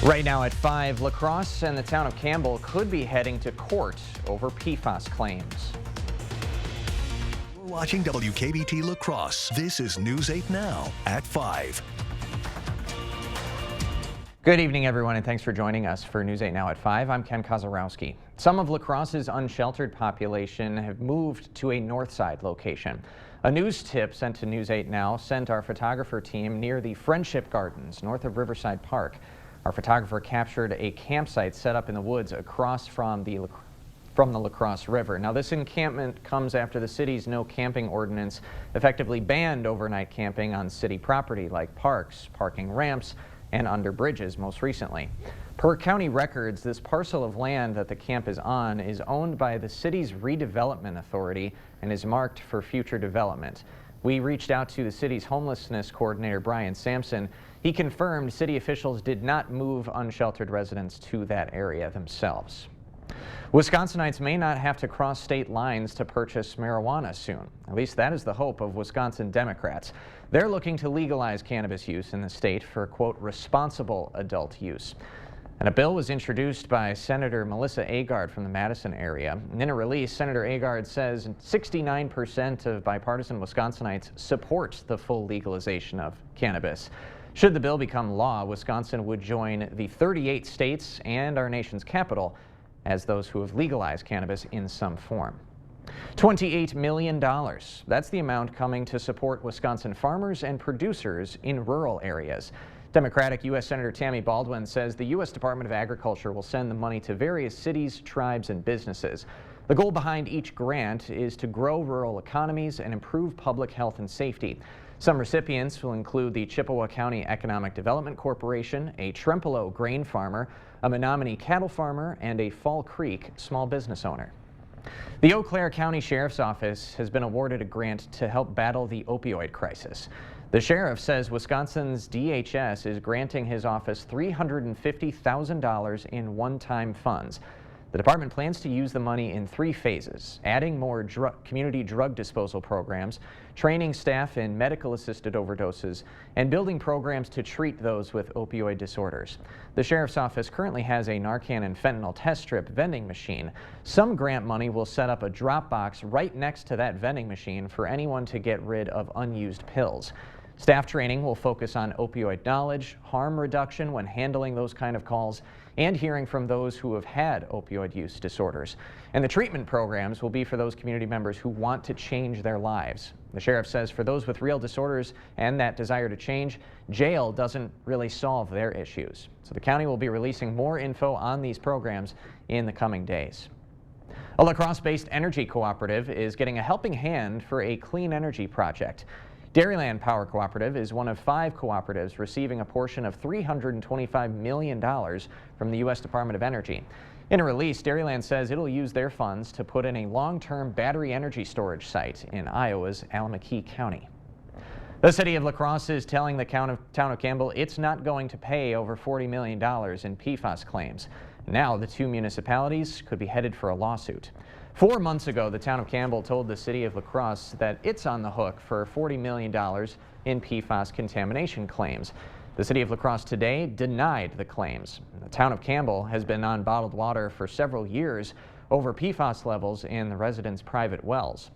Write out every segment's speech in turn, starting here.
Right now at 5, La Crosse and the town of Campbell could be heading to court over PFAS claims. You're watching WKBT La Crosse. This is News 8 Now at 5. Good evening, everyone, and thanks for joining us for News 8 Now at 5. I'm Ken Kozarowski. Some of La Crosse's unsheltered population have moved to a north side location. A news tip sent to News 8 Now sent our photographer team near the Friendship Gardens north of Riverside Park. Our photographer captured a campsite set up in the woods across from the La Crosse River. Now, this encampment comes after the city's no camping ordinance effectively banned overnight camping on city property like parks, parking ramps, and under bridges most recently. Per county records, this parcel of land that the camp is on is owned by the city's redevelopment authority and is marked for future development. We reached out to the city's homelessness coordinator, Brian Sampson. He confirmed city officials did not move unsheltered residents to that area themselves. Wisconsinites may not have to cross state lines to purchase marijuana soon. At least that is the hope of Wisconsin Democrats. They're looking to legalize cannabis use in the state for, quote, responsible adult use. And a bill was introduced by Senator Melissa Agard from the Madison area. And in a release, Senator Agard says 69% of bipartisan Wisconsinites support the full legalization of cannabis. Should the bill become law, Wisconsin would join the 38 states and our nation's capital as those who have legalized cannabis in some form. $28 million. That's the amount coming to support Wisconsin farmers and producers in rural areas. Democratic U.S. Senator Tammy Baldwin says the U.S. Department of Agriculture will send the money to various cities, tribes, and businesses. The goal behind each grant is to grow rural economies and improve public health and safety. Some recipients will include the Chippewa County Economic Development Corporation, a Trempealeau grain farmer, a Menominee cattle farmer, and a Fall Creek small business owner. The Eau Claire County Sheriff's Office has been awarded a grant to help battle the opioid crisis. The sheriff says Wisconsin's DHS is granting his office $350,000 in one-time funds. The department plans to use the money in 3 phases, adding more community drug disposal programs, training staff in medical-assisted overdoses, and building programs to treat those with opioid disorders. The sheriff's office currently has a Narcan and fentanyl test strip vending machine. Some grant money will set up a drop box right next to that vending machine for anyone to get rid of unused pills. Staff training will focus on opioid knowledge, harm reduction when handling those kind of calls, and hearing from those who have had opioid use disorders. And the treatment programs will be for those community members who want to change their lives. The sheriff says for those with real disorders and that desire to change, jail doesn't really solve their issues. So the county will be releasing more info on these programs in the coming days. A La Crosse-based energy cooperative is getting a helping hand for a clean energy project. Dairyland Power Cooperative is one of 5 cooperatives receiving a portion of $325 million from the U.S. Department of Energy. In a release, Dairyland says it'll use their funds to put in a long-term battery energy storage site in Iowa's Allamakee County. The city of La Crosse is telling the town of Campbell it's not going to pay over $40 million in PFAS claims. Now the 2 municipalities could be headed for a lawsuit. 4 months ago, the town of Campbell told the city of La Crosse that it's on the hook for $40 million in PFAS contamination claims. The city of La Crosse today denied the claims. The town of Campbell has been on bottled water for several years over PFAS levels in the residents' private wells.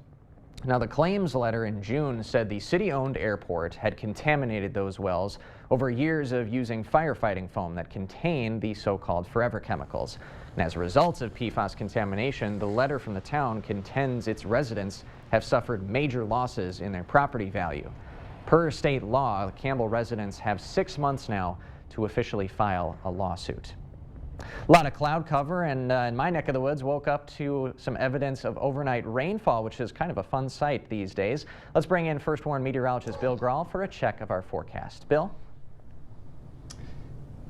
Now, the claims letter in June said the city-owned airport had contaminated those wells over years of using firefighting foam that contained the so-called forever chemicals. And as a result of PFAS contamination, the letter from the town contends its residents have suffered major losses in their property value. Per state law, Campbell residents have 6 months now to officially file a lawsuit. A lot of cloud cover, and in my neck of the woods woke up to some evidence of overnight rainfall, which is kind of a fun sight these days. Let's bring in First Warn meteorologist Bill Grahl for a check of our forecast. Bill?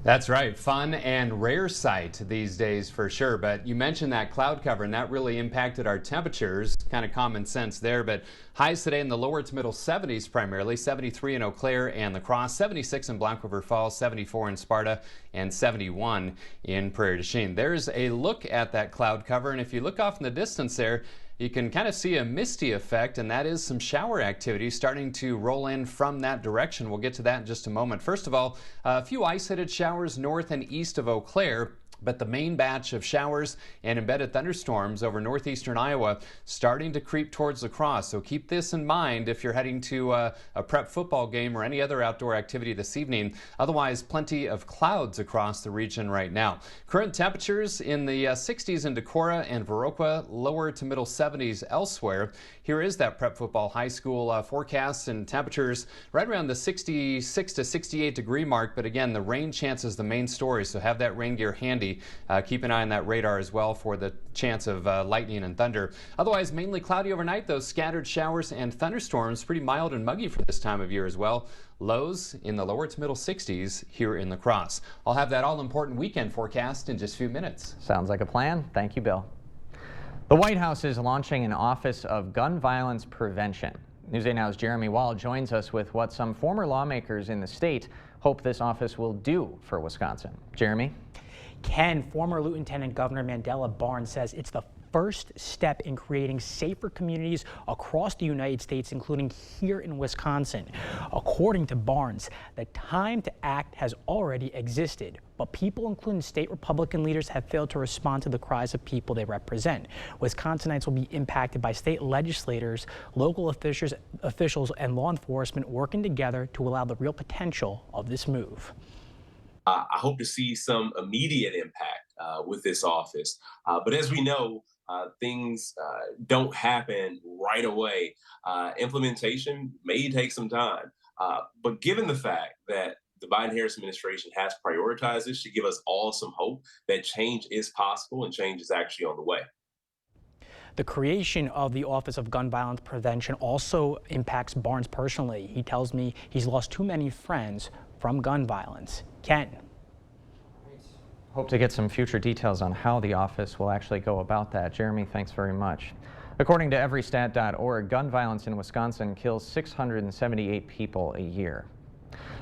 That's right. Fun and rare sight these days for sure. But you mentioned that cloud cover, and that really impacted our temperatures. Kind of common sense there. But highs today in the lower to middle 70s primarily. 73 in Eau Claire and La Crosse, 76 in Blanc River Falls, 74 in Sparta, and 71 in Prairie du Chien. There's a look at that cloud cover, and if you look off in the distance there, you can kind of see a misty effect, and that is some shower activity starting to roll in from that direction. We'll get to that in just a moment. First of all, a few isolated showers north and east of Eau Claire. But the main batch of showers and embedded thunderstorms over northeastern Iowa starting to creep towards La Crosse. So keep this in mind if you're heading to a prep football game or any other outdoor activity this evening. Otherwise, plenty of clouds across the region right now. Current temperatures in the 60s in Decorah and Viroqua, lower to middle 70s elsewhere. Here is that prep football high school forecast, and temperatures right around the 66 to 68 degree mark. But again, the rain chance is the main story, so have that rain gear handy. Keep an eye on that radar as well for the chance of lightning and thunder. Otherwise, mainly cloudy overnight. Those scattered showers and thunderstorms, pretty mild and muggy for this time of year as well. Lows in the lower to middle 60s here in La Crosse. I'll have that all-important weekend forecast in just a few minutes. Sounds like a plan. Thank you, Bill. The White House is launching an Office of Gun Violence Prevention. News 8 Now's Jeremy Wall joins us with what some former lawmakers in the state hope this office will do for Wisconsin. Jeremy? Ken, former Lieutenant Governor Mandela Barnes says it's the first step in creating safer communities across the United States, including here in Wisconsin. According to Barnes, the time to act has already existed, but people, including state Republican leaders, have failed to respond to the cries of people they represent. Wisconsinites will be impacted by state legislators, local officials, and law enforcement working together to allow the real potential of this move. I hope to see some immediate impact with this office. But as we know, things don't happen right away. Implementation may take some time. But given the fact that the Biden-Harris administration has prioritized this, should give us all some hope that change is possible and change is actually on the way. The creation of the Office of Gun Violence Prevention also impacts Barnes personally. He tells me he's lost too many friends from gun violence. Ken. Hope to get some future details on how the office will actually go about that. Jeremy, thanks very much. According to everystat.org, gun violence in Wisconsin kills 678 people a year.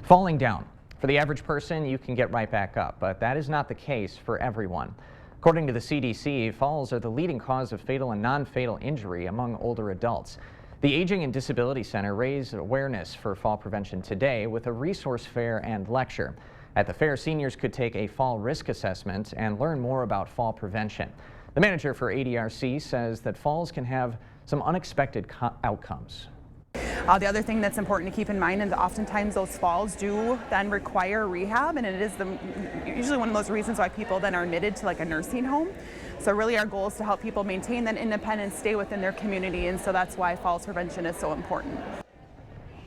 Falling down. For the average person, you can get right back up, but that is not the case for everyone. According to the CDC, falls are the leading cause of fatal and non-fatal injury among older adults. The Aging and Disability Center raised awareness for fall prevention today with a resource fair and lecture. At the fair, seniors could take a fall risk assessment and learn more about fall prevention. The manager for ADRC says that falls can have some unexpected outcomes. The other thing that's important to keep in mind is that oftentimes those falls do then require rehab, and it is usually one of those reasons why people then are admitted to like a nursing home. So really our goal is to help people maintain that independence, stay within their community, and so that's why falls prevention is so important.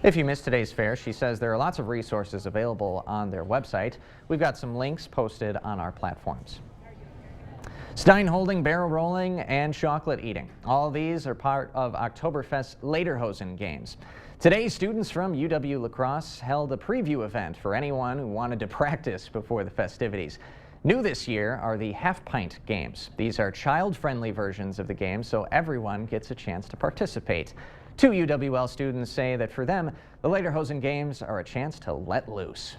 If you missed today's fair, she says there are lots of resources available on their website. We've got some links posted on our platforms. Stein holding, barrel rolling, and chocolate eating. All of these are part of Oktoberfest Lederhosen Games. Today, students from UW-La Crosse held a preview event for anyone who wanted to practice before the festivities. New this year are the half-pint games. These are child-friendly versions of the game, so everyone gets a chance to participate. Two UWL students say that for them, the Lederhosen Games are a chance to let loose.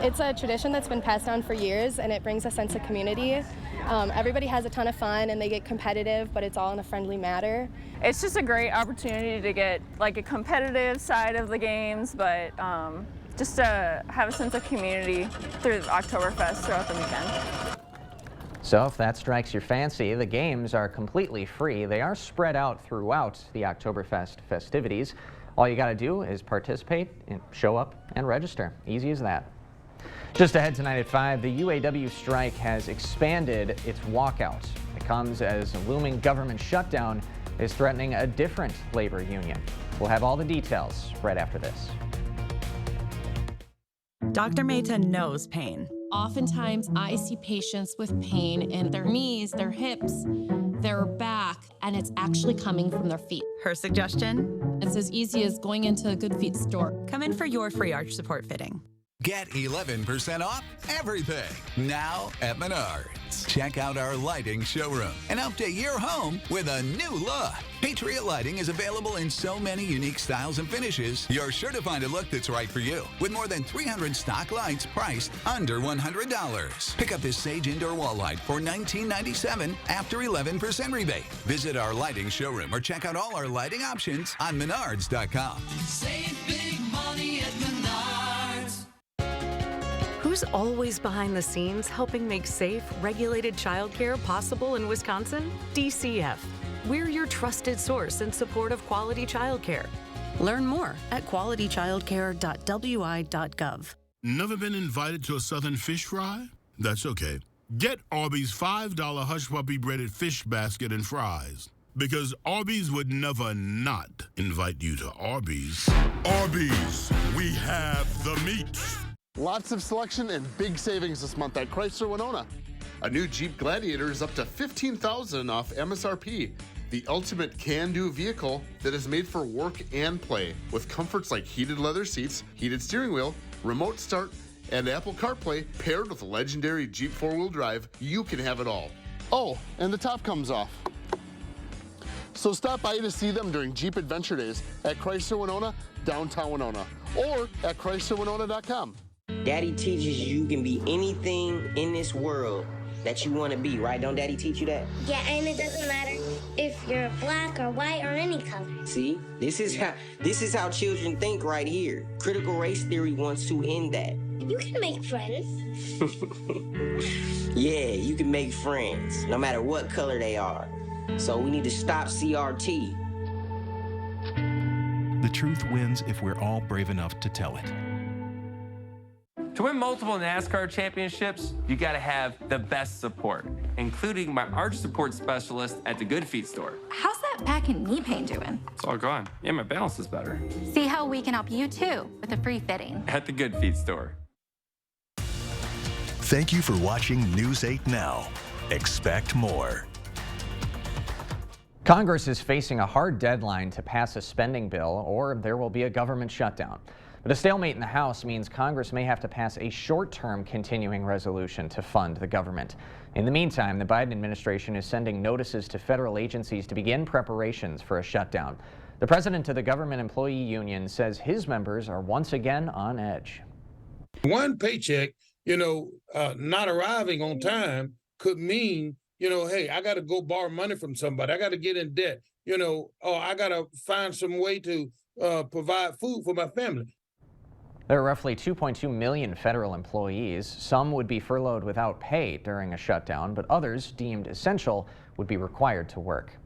It's a tradition that's been passed down for years, and it brings a sense of community. Everybody has a ton of fun and they get competitive, but it's all in a friendly manner. It's just a great opportunity to get like a competitive side of the games, but just to have a sense of community through Oktoberfest throughout the weekend. So if that strikes your fancy, the games are completely free. They are spread out throughout the Oktoberfest festivities. All you got to do is participate, and show up, and register. Easy as that. Just ahead tonight at 5, the UAW strike has expanded its walkout. It comes as a looming government shutdown is threatening a different labor union. We'll have all the details right after this. Dr. Mehta knows pain. Oftentimes, I see patients with pain in their knees, their hips, their back, and it's actually coming from their feet. Her suggestion? It's as easy as going into a Good Feet store. Come in for your free arch support fitting. Get 11% off everything now at Menards. Check out our lighting showroom and update your home with a new look. Patriot Lighting is available in so many unique styles and finishes, you're sure to find a look that's right for you. With more than 300 stock lights priced under $100. Pick up this Sage indoor wall light for $19.97 after 11% rebate. Visit our lighting showroom or check out all our lighting options on Menards.com. Save big money at Menards. Who's always behind the scenes helping make safe, regulated childcare possible in Wisconsin? DCF. We're your trusted source in support of quality childcare. Learn more at qualitychildcare.wi.gov. Never been invited to a Southern fish fry? That's okay. Get Arby's $5 Hush Puppy breaded fish basket and fries. Because Arby's would never not invite you to Arby's. Arby's, we have the meat. Lots of selection and big savings this month at Chrysler Winona. A new Jeep Gladiator is up to $15,000 off MSRP. The ultimate can-do vehicle that is made for work and play, with comforts like heated leather seats, heated steering wheel, remote start, and Apple CarPlay paired with a legendary Jeep 4-wheel drive. You can have it all. Oh, and the top comes off. So stop by to see them during Jeep Adventure Days at Chrysler Winona, downtown Winona, or at ChryslerWinona.com. Daddy teaches you can be anything in this world that you want to be, right? Don't Daddy teach you that? Yeah, and it doesn't matter if you're black or white or any color. See, this is how children think right here. Critical race theory wants to end that. You can make friends. Yeah, you can make friends, no matter what color they are. So we need to stop CRT. The truth wins if we're all brave enough to tell it. To win multiple NASCAR championships, you gotta have the best support, including my arch support specialist at the Good Feet store. How's that back and knee pain doing? It's all gone. Yeah, my balance is better. See how we can help you too with a free fitting. At the Good Feet store. Thank you for watching News 8 Now. Expect more. Congress is facing a hard deadline to pass a spending bill, or there will be a government shutdown. But a stalemate in the House means Congress may have to pass a short-term continuing resolution to fund the government. In the meantime, the Biden administration is sending notices to federal agencies to begin preparations for a shutdown. The president of the Government Employee Union says his members are once again on edge. One paycheck, not arriving on time could mean, hey, I got to go borrow money from somebody. I got to get in debt. I got to find some way to provide food for my family. There are roughly 2.2 million federal employees. Some would be furloughed without pay during a shutdown, but others deemed essential would be required to work.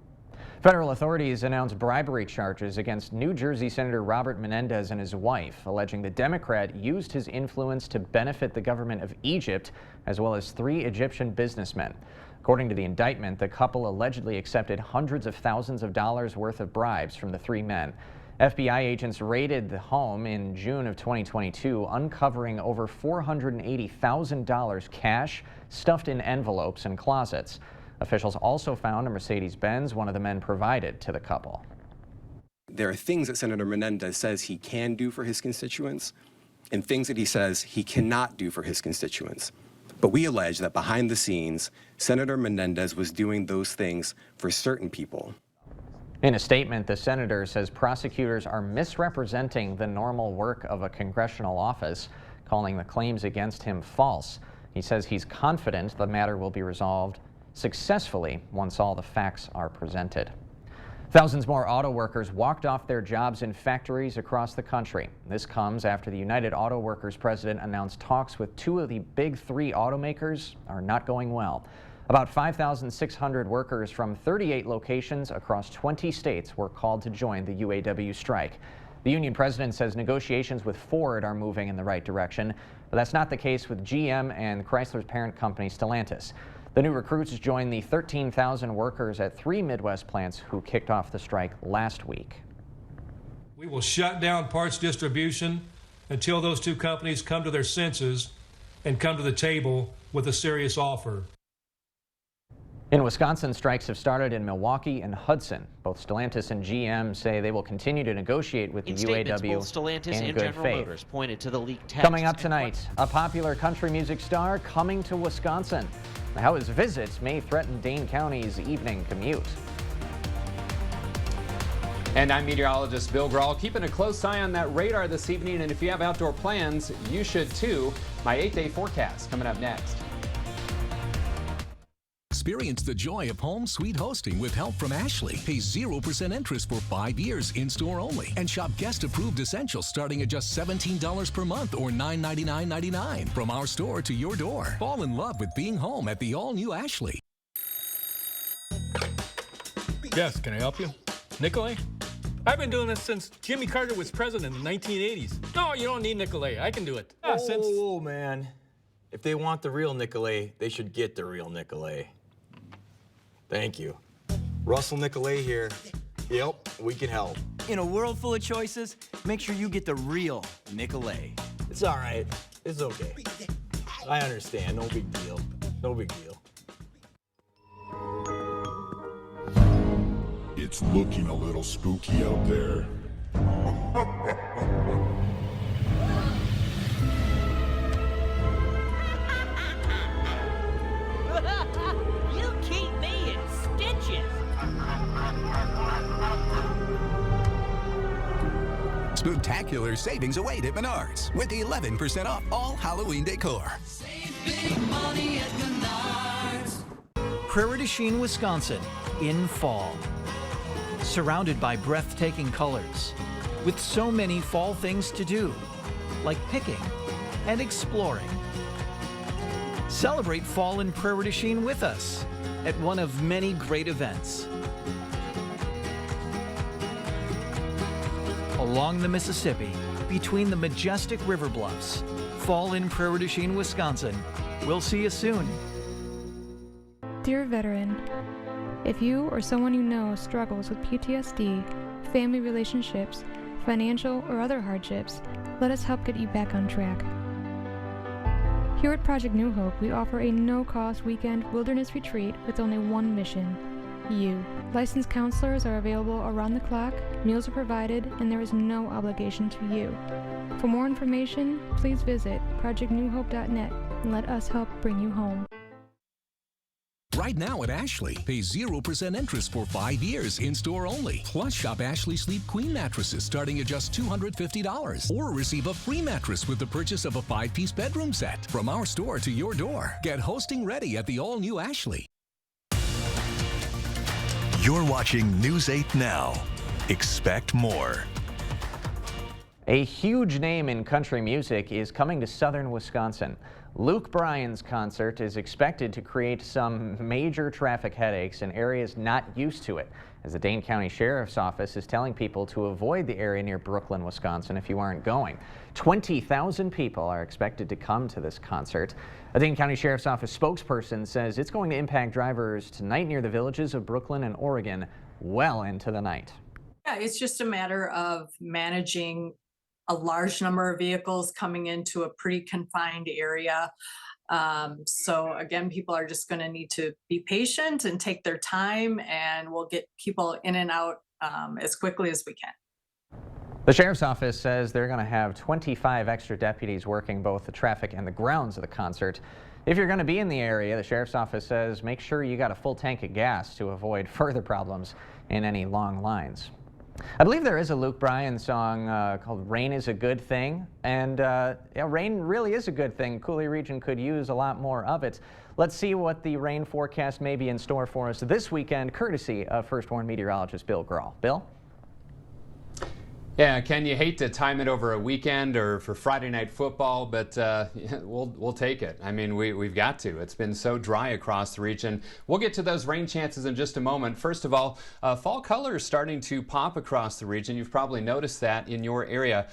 Federal authorities announced bribery charges against New Jersey Senator Robert Menendez and his wife, alleging the Democrat used his influence to benefit the government of Egypt, as well as 3 Egyptian businessmen. According to the indictment, the couple allegedly accepted hundreds of thousands of dollars worth of bribes from the 3 men. FBI agents raided the home in June of 2022, uncovering over $480,000 cash stuffed in envelopes and closets. Officials also found a Mercedes-Benz one of the men provided to the couple. There are things that Senator Menendez says he can do for his constituents and things that he says he cannot do for his constituents. But we allege that behind the scenes, Senator Menendez was doing those things for certain people. In a statement, the senator says prosecutors are misrepresenting the normal work of a congressional office, calling the claims against him false. He says he's confident the matter will be resolved successfully once all the facts are presented. Thousands more auto workers walked off their jobs in factories across the country. This comes after the United Auto Workers president announced talks with 2 of the big 3 automakers are not going well. About 5,600 workers from 38 locations across 20 states were called to join the UAW strike. The union president says negotiations with Ford are moving in the right direction, but that's not the case with GM and Chrysler's parent company Stellantis. The new recruits joined the 13,000 workers at 3 Midwest plants who kicked off the strike last week. We will shut down parts distribution until those 2 companies come to their senses and come to the table with a serious offer. In Wisconsin, strikes have started in Milwaukee and Hudson. Both Stellantis and GM say they will continue to negotiate with the UAW both Stellantis in and good General faith. Motors pointed to the leaked text. Coming up tonight, a popular country music star coming to Wisconsin. How his visit may threaten Dane County's evening commute. And I'm meteorologist Bill Grahl, keeping a close eye on that radar this evening. And if you have outdoor plans, you should too. My 8-day forecast coming up next. Experience the joy of home sweet hosting with help from Ashley. Pay 0% interest for 5 years in-store only. And shop guest-approved essentials starting at just $17 per month or $9.99.99. From our store to your door. Fall in love with being home at the all-new Ashley. Yes, can I help you? Nicolay? I've been doing this since Jimmy Carter was president in the 1980s. No, you don't need Nicolay. I can do it. Oh, man. If they want the real Nicolay, they should get the real Nicolay. Thank you. Russell Nicolay here. Yep, we can help. In a world full of choices, make sure you get the real Nicolay. It's all right. It's okay. I understand. No big deal. No big deal. It's looking a little spooky out there. You keep me in stitches. Spooktacular savings await at Menards with 11% off all Halloween decor. Save big money at Menards. Prairie du Chien, Wisconsin, in fall. Surrounded by breathtaking colors, with so many fall things to do, like picking and exploring. Celebrate fall in Prairie du Chien with us at one of many great events. Along the Mississippi, between the majestic river bluffs, fall in Prairie du Chien, Wisconsin. We'll see you soon. Dear veteran, if you or someone you know struggles with PTSD, family relationships, financial or other hardships, let us help get you back on track. Here at Project New Hope, we offer a no-cost weekend wilderness retreat with only one mission: you. Licensed counselors are available around the clock, meals are provided, and there is no obligation to you. For more information, please visit projectnewhope.net and let us help bring you home. Right now at Ashley, pay 0% interest for 5 years in-store only. Plus, shop Ashley Sleep Queen mattresses starting at just $250. Or receive a free mattress with the purchase of a 5-piece bedroom set. From our store to your door. Get hosting ready at the all-new Ashley. You're watching News 8 Now. Expect more. A huge name in country music is coming to southern Wisconsin. Luke Bryan's concert is expected to create some major traffic headaches in areas not used to it, as the Dane County Sheriff's Office is telling people to avoid the area near Brooklyn, Wisconsin if you aren't going. 20,000 people are expected to come to this concert. A Dane County Sheriff's Office spokesperson says it's going to impact drivers tonight near the villages of Brooklyn and Oregon well into the night. Yeah, it's just a matter of managing a large number of vehicles coming into a pretty confined area. So again, people are just going to need to be patient and take their time, and we'll get people in and out as quickly as we can. The Sheriff's Office says they're going to have 25 extra deputies working both the traffic and the grounds of the concert. If you're going to be in the area, the Sheriff's Office says make sure you got a full tank of gas to avoid further problems in any long lines. I believe there is a Luke Bryan song called Rain is a Good Thing, and rain really is a good thing. Coulee region could use a lot more of it. Let's see what the rain forecast may be in store for us this weekend, courtesy of First Warn meteorologist Bill Grahl. Bill? Yeah, Ken, you hate to time it over a weekend or for Friday night football, but we'll take it. I mean, we've got to. It's been so dry across the region. We'll get to those rain chances in just a moment. First of all, fall colors starting to pop across the region. You've probably noticed that in your area.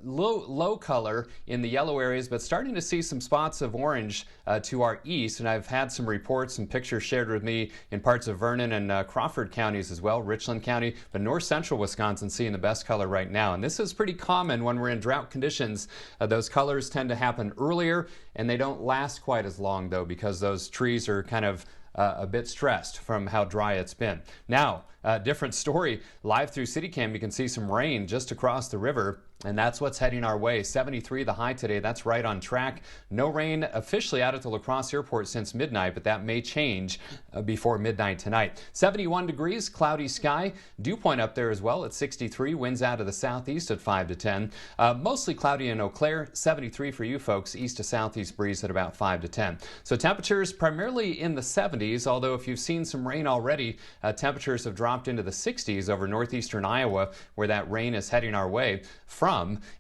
Low color in the yellow areas, but starting to see some spots of orange to our east. And I've had some reports and pictures shared with me in parts of Vernon and Crawford counties as well, Richland County, but north central Wisconsin seeing the best color right now. And this is pretty common when we're in drought conditions. Those colors tend to happen earlier, and they don't last quite as long though, because those trees are kind of a bit stressed from how dry it's been. Now, different story. Live through CityCam, you can see some rain just across the river. And that's what's heading our way. 73 the high today. That's right on track. No rain officially out at the La Crosse Airport since midnight, but that may change before midnight tonight. 71 degrees, cloudy sky. Dew point up there as well at 63. Winds out of the southeast at 5 to 10. Mostly cloudy in Eau Claire. 73 for you folks. East to southeast breeze at about 5 to 10. So temperatures primarily in the 70s, although if you've seen some rain already, temperatures have dropped into the 60s over northeastern Iowa, where that rain is heading our way from.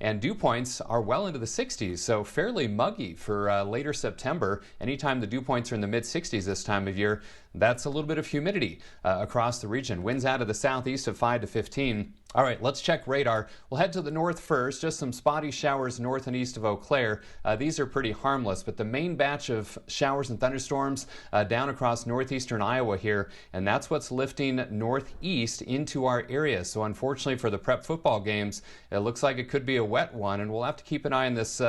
And dew points are well into the 60s, so fairly muggy for later September. Anytime the dew points are in the mid-60s this time of year, that's a little bit of humidity across the region. Winds out of the southeast of 5 to 15. All right, let's check radar. We'll head to the north first. Just some spotty showers north and east of Eau Claire. These are pretty harmless, but the main batch of showers and thunderstorms down across northeastern Iowa here, and that's what's lifting northeast into our area. So unfortunately for the prep football games, it looks like it could be a wet one, and we'll have to keep an eye on this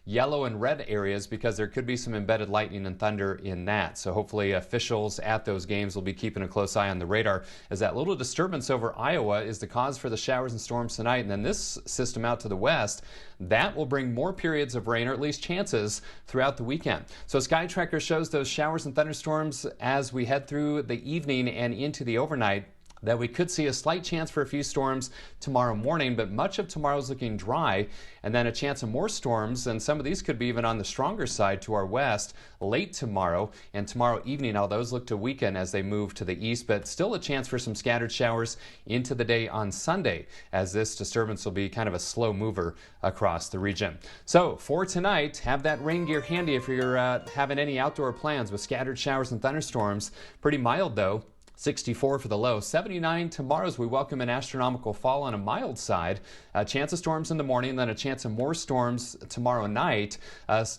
yellow and red areas because there could be some embedded lightning and thunder in that. So hopefully officials at those games will be keeping a close eye on the radar, as that little disturbance over Iowa is the cause for the showers and storms tonight. And then this system out to the west, that will bring more periods of rain, or at least chances, throughout the weekend. So Sky Tracker shows those showers and thunderstorms as we head through the evening and into the overnight, that we could see a slight chance for a few storms tomorrow morning, but much of tomorrow's looking dry, and then a chance of more storms, and some of these could be even on the stronger side to our west late tomorrow and tomorrow evening. All those look to weaken as they move to the east, but still a chance for some scattered showers into the day on Sunday, as this disturbance will be kind of a slow mover across the region. So for tonight, have that rain gear handy if you're having any outdoor plans with scattered showers and thunderstorms. Pretty mild though. 64 for the low. 79 tomorrow as we welcome an astronomical fall on a mild side. A chance of storms in the morning, then a chance of more storms tomorrow night.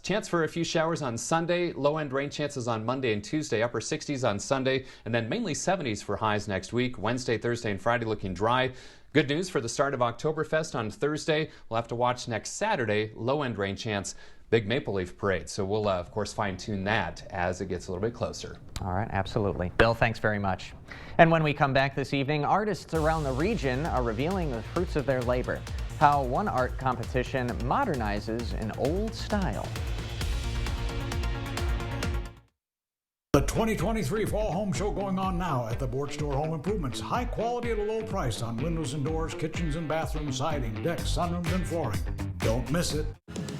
Chance for a few showers on Sunday. Low-end rain chances on Monday and Tuesday. Upper 60s on Sunday, and then mainly 70s for highs next week. Wednesday, Thursday, and Friday looking dry. Good news for the start of Oktoberfest on Thursday. We'll have to watch next Saturday. Low-end rain chance. Big Maple Leaf Parade. So we'll, of course, fine-tune that as it gets a little bit closer. All right, absolutely. Bill, thanks very much. And when we come back this evening, artists around the region are revealing the fruits of their labor. How one art competition modernizes an old style. The 2023 Fall Home Show going on now at the Board Store Home Improvements. High quality at a low price on windows and doors, kitchens and bathrooms, siding, decks, sunrooms, and flooring. Don't miss it.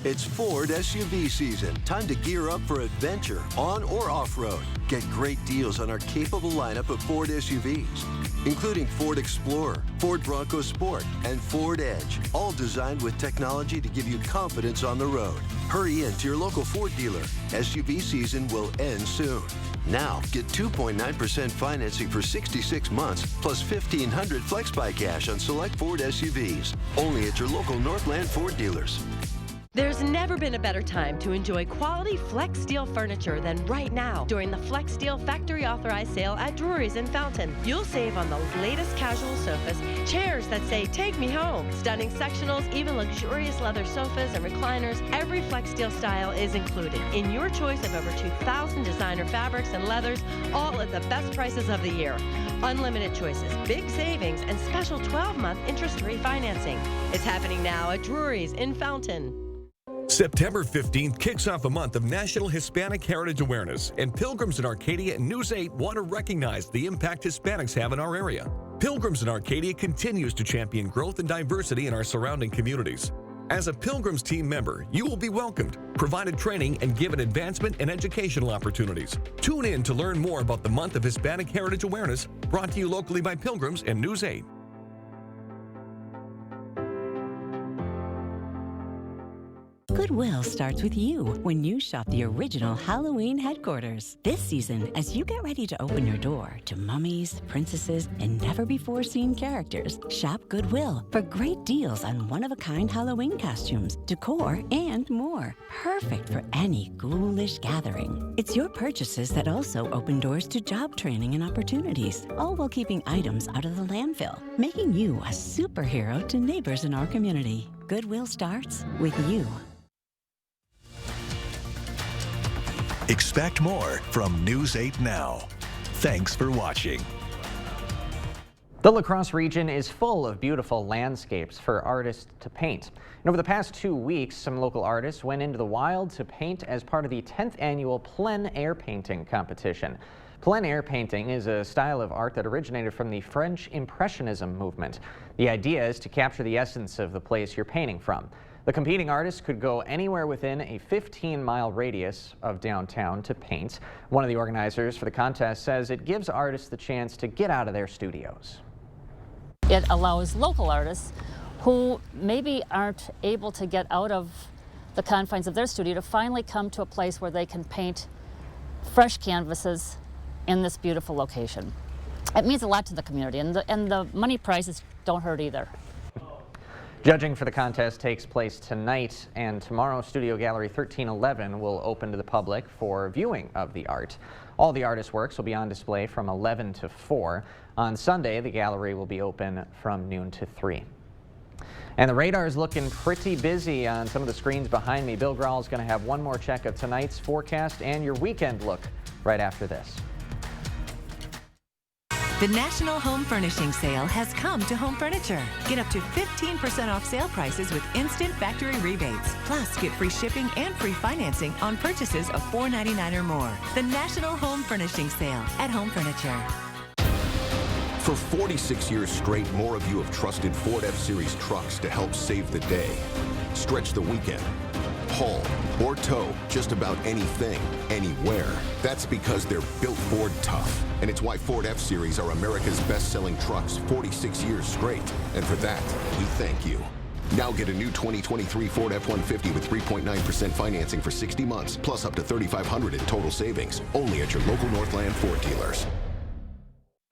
It's Ford SUV season. Time to gear up for adventure, on or off-road. Get great deals on our capable lineup of Ford SUVs, including Ford Explorer, Ford Bronco Sport, and Ford Edge, all designed with technology to give you confidence on the road. Hurry in to your local Ford dealer. SUV season will end soon. Now, get 2.9% financing for 66 months, plus $1,500 FlexBuy cash on select Ford SUVs. Only at your local Northland Ford dealers. There's never been a better time to enjoy quality Flex Steel furniture than right now during the Flex Steel factory authorized sale at Drury's in Fountain. You'll save on the latest casual sofas, chairs that say "Take me home," stunning sectionals, even luxurious leather sofas and recliners. Every Flex Steel style is included in your choice of over 2,000 designer fabrics and leathers, all at the best prices of the year. Unlimited choices, big savings, and special 12-month interest-free financing. It's happening now at Drury's in Fountain. September 15th kicks off a month of National Hispanic Heritage Awareness, and Pilgrims in Arcadia and News 8 want to recognize the impact Hispanics have in our area. Pilgrims in Arcadia continues to champion growth and diversity in our surrounding communities. As a Pilgrims team member, you will be welcomed, provided training, and given advancement and educational opportunities. Tune in to learn more about the month of Hispanic Heritage Awareness, brought to you locally by Pilgrims and News 8. Goodwill starts with you when you shop the original Halloween headquarters. This season, as you get ready to open your door to mummies, princesses, and never-before-seen characters, shop Goodwill for great deals on one-of-a-kind Halloween costumes, decor, and more. Perfect for any ghoulish gathering. It's your purchases that also open doors to job training and opportunities, all while keeping items out of the landfill, making you a superhero to neighbors in our community. Goodwill starts with you. Expect more from News 8 Now. Thanks for watching. The La Crosse region is full of beautiful landscapes for artists to paint. And over the past 2 weeks, some local artists went into the wild to paint as part of the 10th annual plein air painting competition. Plein air painting is a style of art that originated from the French Impressionism movement. The idea is to capture the essence of the place you're painting from. The competing artists could go anywhere within a 15-mile radius of downtown to paint. One of the organizers for the contest says it gives artists the chance to get out of their studios. It allows local artists who maybe aren't able to get out of the confines of their studio to finally come to a place where they can paint fresh canvases in this beautiful location. It means a lot to the community, and the money prizes don't hurt either. Judging for the contest takes place tonight, and tomorrow Studio Gallery 1311 will open to the public for viewing of the art. All the artists' works will be on display from 11 to 4. On Sunday, the gallery will be open from noon to 3. And the radar is looking pretty busy on some of the screens behind me. Bill Grawl is going to have one more check of tonight's forecast and your weekend look right after this. The National Home Furnishing Sale has come to Home Furniture. Get up to 15% off sale prices with instant factory rebates. Plus, get free shipping and free financing on purchases of $4.99 or more. The National Home Furnishing Sale at Home Furniture. For 46 years straight, more of you have trusted Ford F-Series trucks to help save the day. Stretch the weekend. Haul or tow just about anything, anywhere. That's because they're built Ford tough. And it's why Ford F-Series are America's best-selling trucks 46 years straight. And for that, we thank you. Now get a new 2023 Ford F-150 with 3.9% financing for 60 months, plus up to $3,500 in total savings. Only at your local Northland Ford dealers.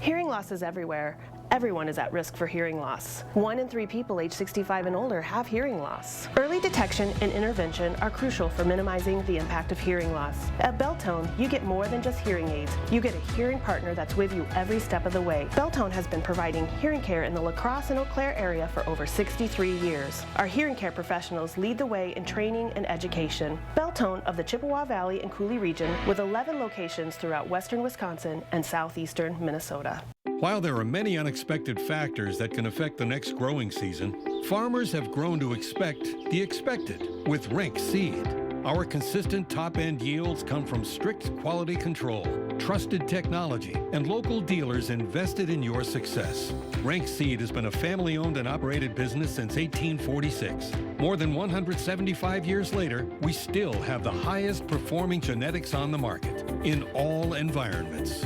Hearing loss is everywhere. Everyone is at risk for hearing loss. 1 in 3 people age 65 and older have hearing loss. Early detection and intervention are crucial for minimizing the impact of hearing loss. At Beltone, you get more than just hearing aids. You get a hearing partner that's with you every step of the way. Beltone has been providing hearing care in the La Crosse and Eau Claire area for over 63 years. Our hearing care professionals lead the way in training and education. Beltone of the Chippewa Valley and Coulee region, with 11 locations throughout western Wisconsin and southeastern Minnesota. While there are many unexpected factors that can affect the next growing season, farmers have grown to expect the expected with Rink Seed. Our consistent top-end yields come from strict quality control, trusted technology, and local dealers invested in your success. Rink Seed has been a family-owned and operated business since 1846. More than 175 years later, we still have the highest performing genetics on the market in all environments.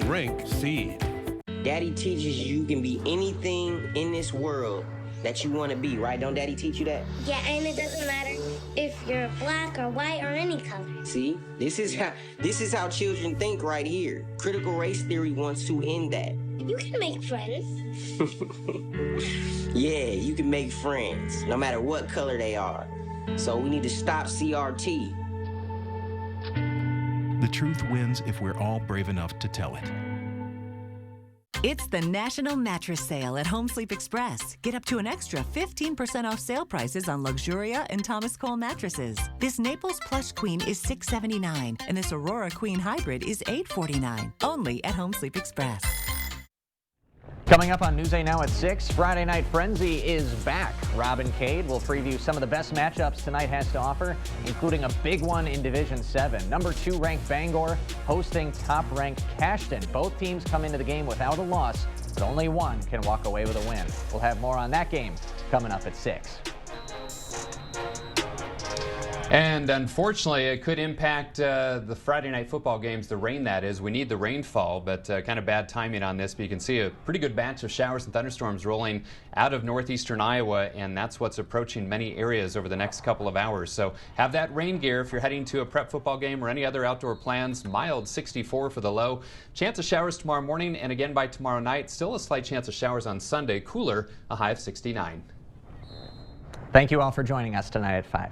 Rink Seed. Daddy teaches you can be anything in this world that you want to be, right? Don't Daddy teach you that? Yeah, and it doesn't matter if you're black or white or any color. See, this is how children think right here. Critical race theory wants to end that. You can make friends. Yeah, you can make friends, no matter what color they are. So we need to stop CRT. The truth wins if we're all brave enough to tell it. It's the National Mattress Sale at Home Sleep Express. Get up to an extra 15% off sale prices on Luxuria and Thomas Cole mattresses. This Naples Plush Queen is $679, and this Aurora Queen Hybrid is $849. Only at Home Sleep Express. Coming up on News 8 Now at 6, Friday Night Frenzy is back. Robin Cade will preview some of the best matchups tonight has to offer, including a big one in Division 7. Number 2 ranked Bangor hosting top-ranked Cashton. Both teams come into the game without a loss, but only one can walk away with a win. We'll have more on that game coming up at 6. And unfortunately, it could impact the Friday night football games, the rain that is. We need the rainfall, but kind of bad timing on this. But you can see a pretty good batch of showers and thunderstorms rolling out of northeastern Iowa, and that's what's approaching many areas over the next couple of hours. So have that rain gear if you're heading to a prep football game or any other outdoor plans. Mild 64 for the low. Chance of showers tomorrow morning, and again by tomorrow night. Still a slight chance of showers on Sunday. Cooler, a high of 69. Thank you all for joining us tonight at 5.